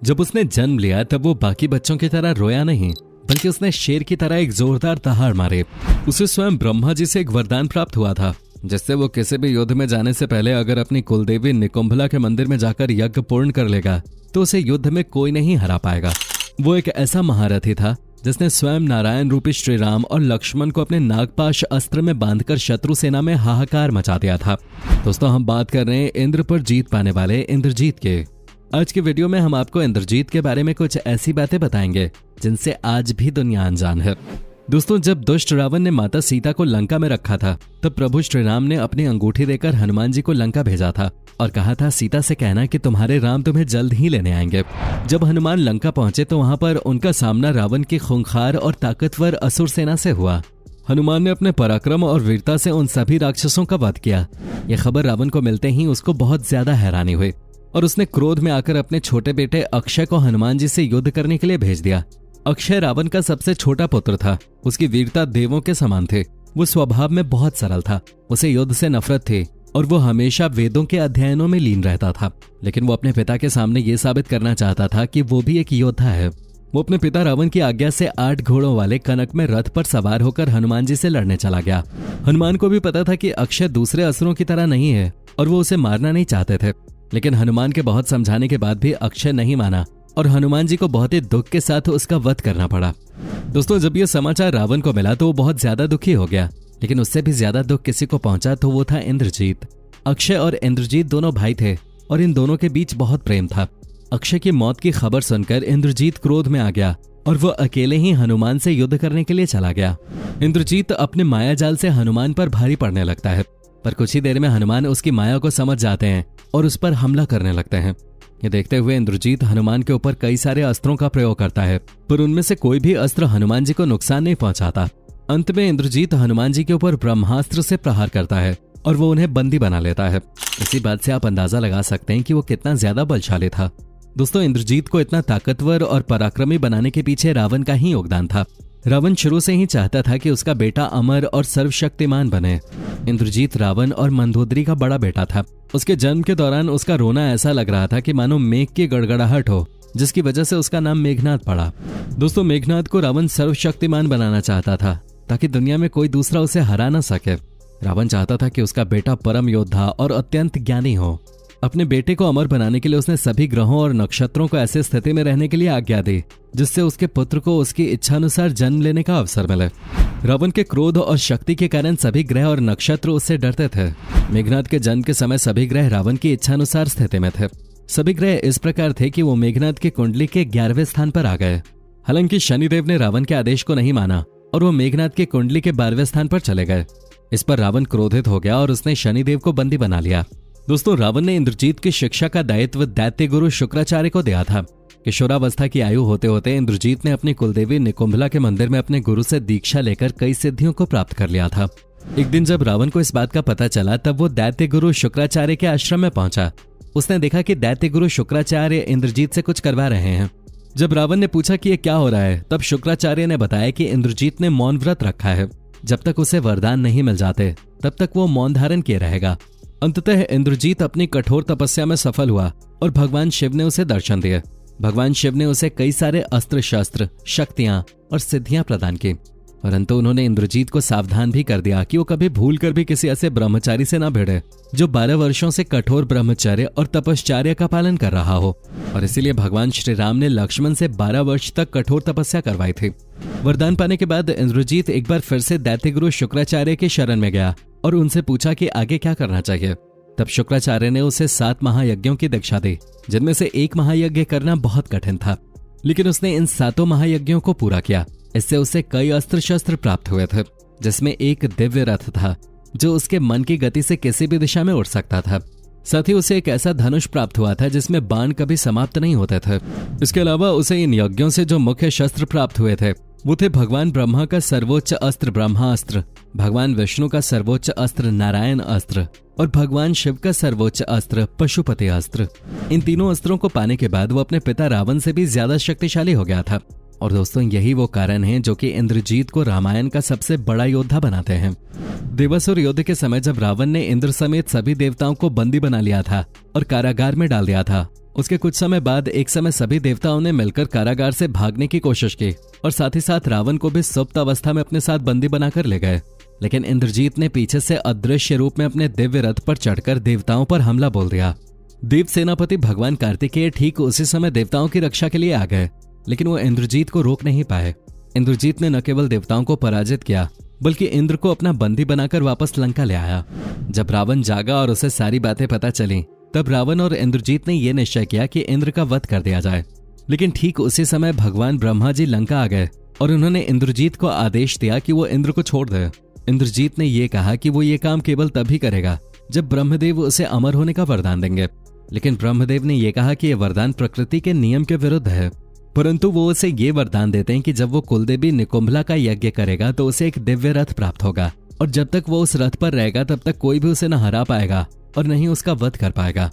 जब उसने जन्म लिया तब वो बाकी बच्चों की तरह रोया नहीं, बल्कि उसने शेर की तरह एक जोरदार दहाड़ मारे। उसे स्वयं ब्रह्मा जी से एक वरदान प्राप्त हुआ था, जिससे वो किसी भी युद्ध में जाने से पहले अगर अपनी कुलदेवी निकुंभला के मंदिर में जाकर यज्ञ पूर्ण कर लेगा तो उसे युद्ध में कोई नहीं हरा पाएगा। वो एक ऐसा महारथी था जिसने स्वयं नारायण रूपी श्री राम और लक्ष्मण को अपने नागपाश अस्त्र में बांधकर शत्रु सेना में हाहाकार मचा दिया था। दोस्तों, हम बात कर रहे हैं इंद्र पर जीत पाने वाले इंद्रजीत के। आज के वीडियो में हम आपको इंद्रजीत के बारे में कुछ ऐसी बातें बताएंगे जिनसे आज भी दुनिया अनजान है। दोस्तों, जब दुष्ट रावण ने माता सीता को लंका में रखा था तब प्रभु श्री राम ने अपनी अंगूठी देकर हनुमान जी को लंका भेजा था और कहा था सीता से कहना कि तुम्हारे राम तुम्हें जल्द ही लेने आएंगे। जब हनुमान लंका पहुंचे तो वहां पर उनका सामना रावण की खूंखार और ताकतवर असुर सेना से हुआ। हनुमान ने अपने पराक्रम और वीरता से उन सभी राक्षसों का वध किया। यह खबर रावण को मिलते ही उसको बहुत ज्यादा हैरानी हुई और उसने क्रोध में आकर अपने छोटे बेटे अक्षय को हनुमान जी से युद्ध करने के लिए भेज दिया। अक्षय रावण का सबसे छोटा पुत्र था। उसकी वीरता देवों के समान थे। वो स्वभाव में बहुत सरल था। उसे युद्ध से नफरत थी और वो हमेशा वेदों के अध्ययनों में लीन रहता था। लेकिन वो अपने पिता के सामने ये साबित करना चाहता था कि वो भी एक योद्धा है। वो अपने पिता रावण की आज्ञा से 8 घोड़ों वाले कनक में रथ पर सवार होकर हनुमान जी से लड़ने चला गया। हनुमान को भी पता था कि अक्षय दूसरे असुरों की तरह नहीं है और वो उसे मारना नहीं चाहते थे। लेकिन हनुमान के बहुत समझाने के बाद भी अक्षय नहीं माना और हनुमान जी को बहुत ही दुख के साथ उसका वध करना पड़ा। दोस्तों, जब यह समाचार रावण को मिला तो वो बहुत ज्यादा दुखी हो गया। लेकिन उससे भी ज्यादा दुख किसी को पहुंचा तो वो था इंद्रजीत। अक्षय और इंद्रजीत दोनों भाई थे और इन दोनों के बीच बहुत प्रेम था। अक्षय की मौत की खबर सुनकर इंद्रजीत क्रोध में आ गया और वो अकेले ही हनुमान से युद्ध करने के लिए चला गया। इंद्रजीत अपने माया जाल से हनुमान पर भारी पड़ने लगता है, पर कुछ ही देर में हनुमान उसकी माया को समझ जाते हैं और उस पर हमला करने लगते हैं। ये देखते हुए इंद्रजीत हनुमान के ऊपर कई सारे अस्त्रों का प्रयोग करता है, पर उनमें से कोई भी अस्त्र हनुमान जी को नुकसान नहीं पहुंचाता। अंत में इंद्रजीत हनुमान जी के ऊपर ब्रह्मास्त्र से प्रहार करता है और वो उन्हें बंदी बना लेता है। इसी बात से आप अंदाजा लगा सकते हैं कि वो कितना ज्यादा बलशाली था। दोस्तों, इंद्रजीत को इतना ताकतवर और पराक्रमी बनाने के पीछे रावण का ही योगदान था। रावण शुरू से ही चाहता था कि उसका बेटा अमर और सर्वशक्तिमान बने। इंद्रजीत रावण और मंदोदरी का बड़ा बेटा था। उसके जन्म के दौरान उसका रोना ऐसा लग रहा था कि मानो मेघ की गड़गड़ाहट हो, जिसकी वजह से उसका नाम मेघनाद पड़ा। दोस्तों, मेघनाद को रावण सर्वशक्तिमान बनाना चाहता था ताकि दुनिया में कोई दूसरा उसे हरा ना सके। रावण चाहता था कि उसका बेटा परम योद्धा और अत्यंत ज्ञानी हो। अपने बेटे को अमर बनाने के लिए उसने सभी ग्रहों और नक्षत्रों को ऐसी स्थिति में रहने के लिए आज्ञा दी जिससे उसके पुत्र को उसकी इच्छानुसार जन्म लेने का अवसर मिले। रावण के क्रोध और शक्ति के कारण सभी ग्रह और नक्षत्र उससे डरते थे। मेघनाद के जन्म के समय सभी ग्रह रावण की इच्छानुसार स्थिति में थे। सभी ग्रह इस प्रकार थे कि वो मेघनाद की कुंडली के 11वें स्थान पर आ गए। हालांकि शनिदेव ने रावण के आदेश को नहीं माना और वो मेघनाद की कुंडली के 12वें स्थान पर चले गए। इस पर रावण क्रोधित हो गया और उसने शनिदेव को बंदी बना लिया। दोस्तों, रावण ने इंद्रजीत की शिक्षा का दायित्व दैत्य गुरु शुक्राचार्य को दिया था। किशोरावस्था की आयु होते होते इंद्रजीत ने अपनी कुलदेवी निकुंभला के मंदिर में अपने गुरु से दीक्षा लेकर कई सिद्धियों को प्राप्त कर लिया था। एक दिन जब रावण को इस बात का पता चला तब वो दैत्य गुरु शुक्राचार्य के आश्रम में पहुंचा। उसने देखा कि दैत्य गुरु शुक्राचार्य इंद्रजीत से कुछ करवा रहे हैं। जब रावण ने पूछा कि ये क्या हो रहा है, तब शुक्राचार्य ने बताया कि इंद्रजीत ने मौन व्रत रखा है। जब तक उसे वरदान नहीं मिल जाते तब तक वो मौन धारण किए रहेगा। अंततः इंद्रजीत अपनी कठोर तपस्या में सफल हुआ और भगवान शिव ने उसे दर्शन दिए। भगवान शिव ने उसे कई सारे अस्त्र शस्त्र, शक्तियां और सिद्धियां प्रदान की, परंतु उन्होंने इंद्रजीत को सावधान भी कर दिया कि वो कभी भूल कर भी किसी ऐसे ब्रह्मचारी से न भिड़े जो 12 वर्षों से कठोर ब्रह्मचर्य और तपश्चर्य का पालन कर रहा हो। और इसीलिए भगवान श्री राम ने लक्ष्मण से 12 वर्ष तक कठोर तपस्या करवाई थी। वरदान पाने के बाद इंद्रजीत एक बार फिर से दैत्य गुरु शुक्राचार्य के शरण में गया और उनसे पूछा कि आगे क्या करना चाहिए। तब शुक्राचार्य ने उसे 7 महायज्ञों की दीक्षा दी, जिनमें से एक महायज्ञ करना बहुत कठिन था, लेकिन उसने इन 7 महायज्ञों को पूरा किया। इससे उसे कई अस्त्र शस्त्र प्राप्त हुए थे, जिसमें एक दिव्य रथ था जो उसके मन की गति से किसी भी दिशा में उड़ सकता था। साथ ही उसे एक ऐसा धनुष प्राप्त हुआ था जिसमें बाण कभी समाप्त नहीं होते थे। इसके अलावा उसे इन यज्ञों से जो मुख्य शस्त्र प्राप्त हुए थे वो थे भगवान ब्रह्मा का सर्वोच्च अस्त्र ब्रह्मास्त्र, भगवान विष्णु का सर्वोच्च अस्त्र नारायण अस्त्र और भगवान शिव का सर्वोच्च अस्त्र पशुपति अस्त्र। इन तीनों अस्त्रों को पाने के बाद वो अपने पिता रावण से भी ज्यादा शक्तिशाली हो गया था। और दोस्तों, यही वो कारण है जो कि इंद्रजीत को रामायण का सबसे बड़ा योद्धा बनाते हैं। देवासुर युद्ध के समय जब रावण ने इंद्र समेत सभी देवताओं को बंदी बना लिया था और कारागार में डाल दिया था, उसके कुछ समय बाद एक समय सभी देवताओं ने मिलकर कारागार से भागने की कोशिश की और साथ ही साथ रावण को भी सुप्त अवस्था में अपने साथ बंदी बनाकर ले गए। लेकिन इंद्रजीत ने पीछे से अदृश्य रूप में अपने दिव्य रथ पर चढ़कर देवताओं पर हमला बोल दिया। देव सेनापति भगवान कार्तिकेय ठीक उसी समय देवताओं की रक्षा के लिए आ गए, लेकिन वो इंद्रजीत को रोक नहीं पाए। इंद्रजीत ने न केवल देवताओं को पराजित किया बल्कि इंद्र को अपना बंदी बनाकर वापस लंका ले आया। जब रावण जागा और उसे सारी बातें पता चली, तब रावण और इंद्रजीत ने यह निश्चय किया कि इंद्र का वध कर दिया जाए। लेकिन ठीक उसी समय भगवान ब्रह्मा जी लंका आ गए और उन्होंने इंद्रजीत को आदेश दिया कि वो इंद्र को छोड़ दे। इंद्रजीत ने यह कहा कि वो ये काम केवल तभी करेगा जब ब्रह्मदेव उसे अमर होने का वरदान देंगे। लेकिन ब्रह्मदेव ने यह कहा कि यह वरदान प्रकृति के नियम के विरुद्ध है, परंतु वो उसे ये वरदान देते हैं कि जब वो कुलदेवी निकुंभला का यज्ञ करेगा तो उसे एक दिव्य रथ प्राप्त होगा और जब तक वो उस रथ पर रहेगा तब तक कोई भी उसे न हरा पाएगा और न ही उसका वध कर पाएगा।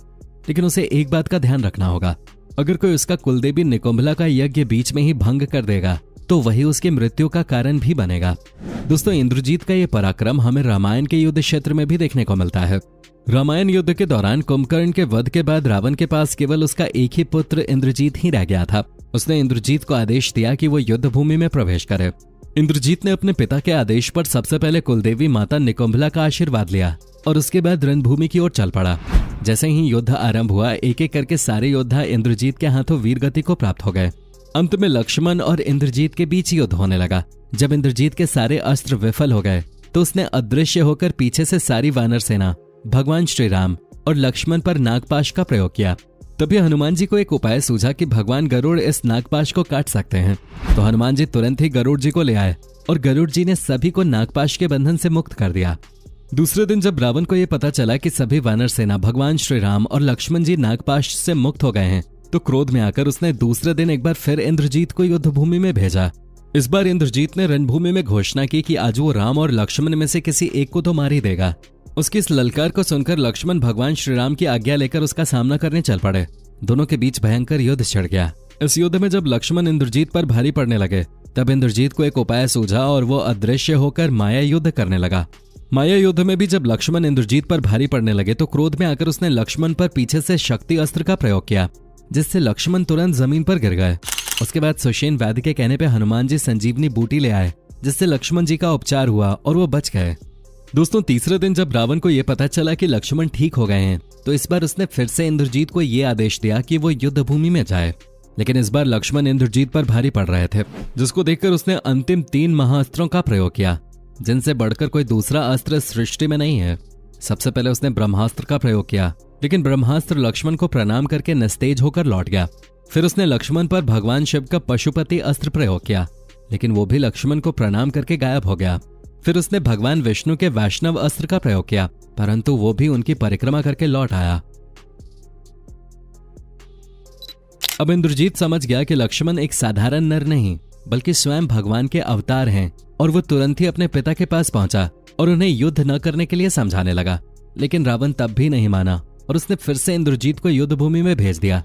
लेकिन उसे एक बात का ध्यान रखना होगा, अगर कोई उसका कुलदेवी निकुंभला का यज्ञ बीच में ही भंग कर देगा तो वही उसकी मृत्यु का कारण भी बनेगा। दोस्तों, इंद्रजीत का ये पराक्रम हमें रामायण के युद्ध क्षेत्र में भी देखने को मिलता है। रामायण युद्ध के दौरान कुंभकर्ण के वध के बाद रावण के पास केवल उसका एक ही पुत्र इंद्रजीत ही रह गया था। उसने इंद्रजीत को आदेश दिया कि वो युद्ध भूमि में प्रवेश करे। इंद्रजीत ने अपने पिता के आदेश पर सबसे पहले कुलदेवी माता निकुंभला का आशीर्वाद लिया और उसके बाद रणभूमि की ओर चल पड़ा। जैसे ही युद्ध आरंभ हुआ, एक एक करके सारे योद्धा इंद्रजीत के हाथों वीरगति को प्राप्त हो गए। अंत में लक्ष्मण और इंद्रजीत के बीच युद्ध होने लगा। जब इंद्रजीत के सारे अस्त्र विफल हो गए तो उसने अदृश्य होकर पीछे से सारी वानर सेना भगवान श्री राम और लक्ष्मण पर नागपाश का प्रयोग किया। तभी हनुमान जी को एक उपाय सूझा कि भगवान गरुड़ इस नागपाश को काट सकते हैं। तो हनुमान जी तुरंत ही गरुड़ जी को ले आए और गरुड़ जी ने सभी को नागपाश के बंधन से मुक्त कर दिया। दूसरे दिन जब रावण को यह पता चला कि सभी वानर सेना भगवान श्री राम और लक्ष्मण जी नागपाश से मुक्त हो गए हैं, तो क्रोध में आकर उसने दूसरे दिन एक बार फिर इंद्रजीत को युद्ध भूमि में भेजा। इस बार इंद्रजीत ने रणभूमि में घोषणा की कि आज वो राम और लक्ष्मण में से किसी एक को तो मार ही देगा। उसकी इस ललकार को सुनकर लक्ष्मण भगवान श्री राम की आज्ञा लेकर उसका सामना करने चल पड़े। दोनों के बीच भयंकर युद्ध छिड़ गया। इस युद्ध में जब लक्ष्मण इंद्रजीत पर भारी पड़ने लगे, तब इंद्रजीत को एक उपाय सूझा और वो अदृश्य होकर माया युद्ध करने लगा। माया युद्ध में भी जब लक्ष्मण इंद्रजीत पर भारी पड़ने लगे तो क्रोध में आकर उसने लक्ष्मण पर पीछे से शक्ति अस्त्र का प्रयोग किया, जिससे लक्ष्मण तुरंत जमीन पर गिर गए। उसके बाद सुषेण वैद्य के कहने पर हनुमान जी संजीवनी बूटी ले आए, जिससे लक्ष्मण जी का उपचार हुआ और वो बच गए। दोस्तों, तीसरे दिन जब रावण को यह पता चला कि लक्ष्मण ठीक हो गए हैं, तो इस बार उसने फिर से इंद्रजीत को यह आदेश दिया कि वो युद्ध भूमि में जाए। लेकिन इस बार लक्ष्मण इंद्रजीत पर भारी पड़ रहे थे, जिसको देखकर उसने अंतिम 3 महाअस्त्रों का प्रयोग किया, जिनसे बढ़कर कोई दूसरा अस्त्र सृष्टि में नहीं है। सबसे पहले उसने ब्रह्मास्त्र का प्रयोग किया, लेकिन ब्रह्मास्त्र लक्ष्मण को प्रणाम करके निस्तेज होकर लौट गया। फिर उसने लक्ष्मण पर भगवान शिव का पशुपति अस्त्र प्रयोग किया, लेकिन वो भी लक्ष्मण को प्रणाम करके गायब हो गया। फिर उसने भगवान विष्णु के वैष्णव अस्त्र का प्रयोग किया, परंतु वो भी उनकी परिक्रमा करके लौट आया। अब इंद्रजीत समझ गया कि लक्ष्मण एक साधारण नर नहीं बल्कि स्वयं भगवान के अवतार हैं, और वो तुरंत ही अपने पिता के पास पहुंचा और उन्हें युद्ध न करने के लिए समझाने लगा। लेकिन रावण तब भी नहीं माना और उसने फिर से इंद्रजीत को युद्ध भूमि में भेज दिया।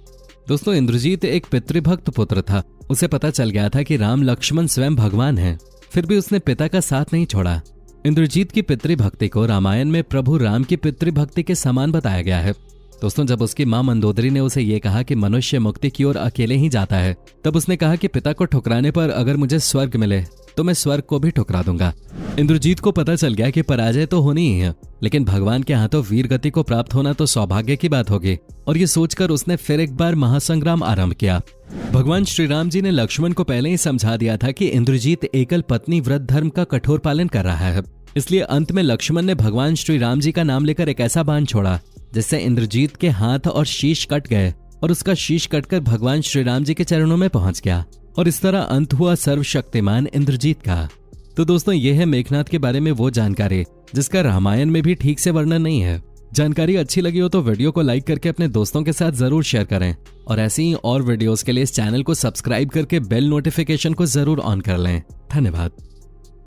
दोस्तों, इंद्रजीत एक पितृभक्त पुत्र था। उसे पता चल गया था कि राम लक्ष्मण स्वयं भगवान हैं, फिर भी उसने पिता का साथ नहीं छोड़ा। इंद्रजीत की पितृभक्ति को रामायण में प्रभु राम की पितृभक्ति के समान बताया गया है। दोस्तों, जब उसकी मां मंदोदरी ने उसे ये कहा कि मनुष्य मुक्ति की ओर अकेले ही जाता है, तब उसने कहा कि पिता को ठुकराने पर अगर मुझे स्वर्ग मिले तो मैं स्वर्ग को भी ठुकरा दूंगा। इंद्रजीत को पता चल गया कि पराजय तो होनी ही है, लेकिन भगवान के हाथों वीर गति को प्राप्त होना तो सौभाग्य की बात होगी, और ये सोचकर उसने फिर एक बार महासंग्राम आरंभ किया। भगवान श्री राम जी ने लक्ष्मण को पहले ही समझा दिया था कि इंद्रजीत एकल पत्नी व्रत धर्म का कठोर पालन कर रहा है, इसलिए अंत में लक्ष्मण ने भगवान श्री राम जी का नाम लेकर एक ऐसा बाण छोड़ा जिससे इंद्रजीत के हाथ और शीश कट गए और उसका शीश कटकर भगवान श्री राम जी के चरणों में पहुंच गया, और इस तरह अंत हुआ सर्वशक्तिमान इंद्रजीत का। तो दोस्तों, यह है मेघनाद के बारे में वो जानकारी जिसका रामायण में भी ठीक से वर्णन नहीं है। जानकारी अच्छी लगी हो तो वीडियो को लाइक करके अपने दोस्तों के साथ जरूर शेयर करें, और ऐसी ही और वीडियोस के लिए इस चैनल को सब्सक्राइब करके बेल नोटिफिकेशन को जरूर ऑन कर लें। धन्यवाद।